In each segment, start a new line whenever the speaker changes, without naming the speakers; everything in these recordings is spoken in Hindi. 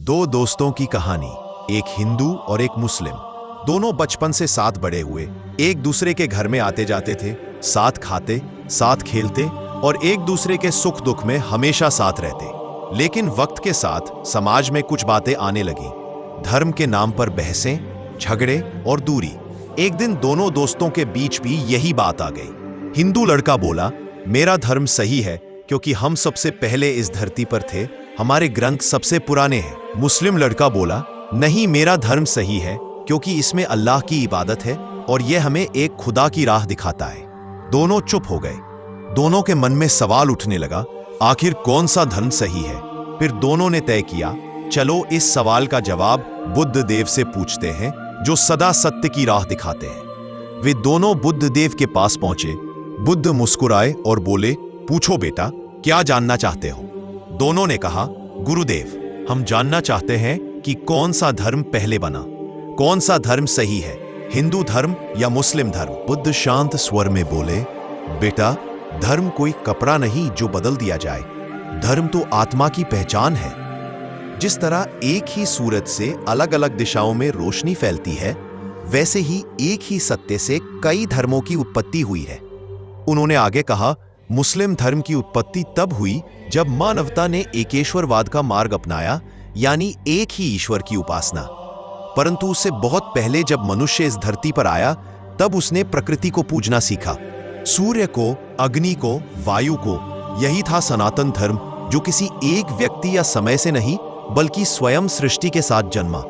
दो दोस्तों की कहानी। एक हिंदू और एक मुस्लिम। दोनों बचपन से साथ बड़े हुए, एक दूसरे के घर में आते जाते थे, साथ खाते, साथ खेलते और एक दूसरे के सुख दुख में हमेशा साथ रहते। लेकिन वक्त के साथ समाज में कुछ बातें आने लगी। धर्म के नाम पर बहसें, झगड़े और दूरी। एक दिन दोनों दोस्तों के बीच भी यही बात आ गई। हिंदू लड़का बोला, मेरा धर्म सही है क्योंकि हम सबसे पहले इस धरती पर थे, हमारे ग्रंथ सबसे पुराने हैं। मुस्लिम लड़का बोला, नहीं, मेरा धर्म सही है क्योंकि इसमें अल्लाह की इबादत है और यह हमें एक खुदा की राह दिखाता है। दोनों चुप हो गए। दोनों के मन में सवाल उठने लगा, आखिर कौन सा धर्म सही है। फिर दोनों ने तय किया, चलो इस सवाल का जवाब बुद्ध देव से पूछते हैं, जो सदा सत्य की राह दिखाते हैं। वे दोनों बुद्ध देव के पास पहुंचे। बुद्ध मुस्कुराए और बोले, पूछो बेटा, क्या जानना चाहते हो। दोनों ने कहा, गुरुदेव, हम जानना चाहते हैं कि कौन सा धर्म पहले बना, कौन सा धर्म सही है, हिंदू धर्म या मुस्लिम धर्म। बुद्ध शांत स्वर में बोले, बेटा, धर्म कोई कपड़ा नहीं जो बदल दिया जाए। धर्म तो आत्मा की पहचान है। जिस तरह एक ही सूरज से अलग अलग दिशाओं में रोशनी फैलती है, वैसे ही एक ही सत्य से कई धर्मों की उत्पत्ति हुई है। उन्होंने आगे कहा, मुस्लिम धर्म की उत्पत्ति तब हुई जब मानवता ने एकेश्वरवाद का मार्ग अपनाया, यानी एक ही ईश्वर की उपासना। परंतु उससे बहुत पहले जब मनुष्य इस धरती पर आया, तब उसने प्रकृति को पूजना सीखा, सूर्य को, अग्नि को, वायु को। यही था सनातन धर्म, जो किसी एक व्यक्ति या समय से नहीं बल्कि स्वयं सृष्टि के साथ जन्मा।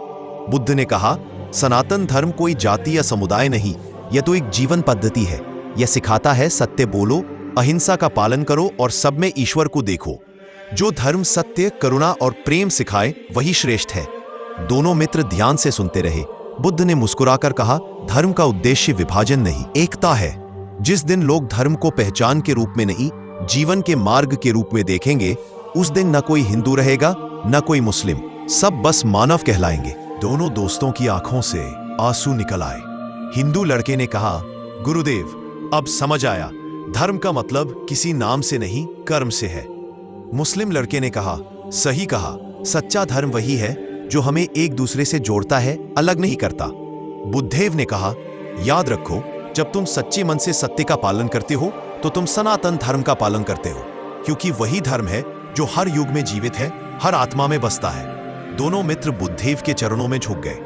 बुद्ध ने कहा, सनातन धर्म कोई जाति या समुदाय नहीं, यह तो एक जीवन पद्धति है। यह सिखाता है, सत्य बोलो, अहिंसा का पालन करो और सब में ईश्वर को देखो। जो धर्म सत्य, करुणा और प्रेम सिखाए वही श्रेष्ठ है। दोनों मित्र ध्यान से सुनते रहे। बुद्ध ने मुस्कुराकर कहा, धर्म का उद्देश्य विभाजन नहीं, एकता है। जिस दिन लोग धर्म को पहचान के रूप में नहीं, जीवन के मार्ग के रूप में देखेंगे, उस दिन न कोई हिंदू रहेगा, न कोई मुस्लिम, सब बस मानव कहलाएंगे। दोनों दोस्तों की आंखों से आंसू निकल आए। हिंदू लड़के ने कहा, गुरुदेव, अब समझ आया, धर्म का मतलब किसी नाम से नहीं, कर्म से है। मुस्लिम लड़के ने कहा, सही कहा, सच्चा धर्म वही है जो हमें एक दूसरे से जोड़ता है, अलग नहीं करता। बुद्धदेव ने कहा, याद रखो, जब तुम सच्चे मन से सत्य का पालन करते हो तो तुम सनातन धर्म का पालन करते हो, क्योंकि वही धर्म है जो हर युग में जीवित है, हर आत्मा में बसता है। दोनों मित्र बुद्धदेव के चरणों में झुक गए।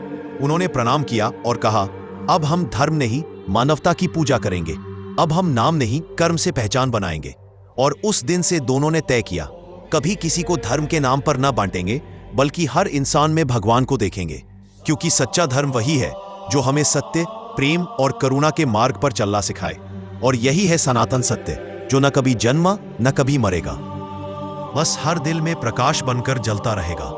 उन्होंने प्रणाम किया और कहा, अब हम धर्म नहीं, मानवता की पूजा करेंगे। अब हम नाम नहीं, कर्म से पहचान बनाएंगे। और उस दिन से दोनों ने तय किया, कभी किसी को धर्म के नाम पर न बांटेंगे, बल्कि हर इंसान में भगवान को देखेंगे, क्योंकि सच्चा धर्म वही है जो हमें सत्य, प्रेम और करुणा के मार्ग पर चलना सिखाए। और यही है सनातन सत्य, जो न कभी जन्मा न कभी मरेगा, बस हर दिल में प्रकाश बनकर जलता रहेगा।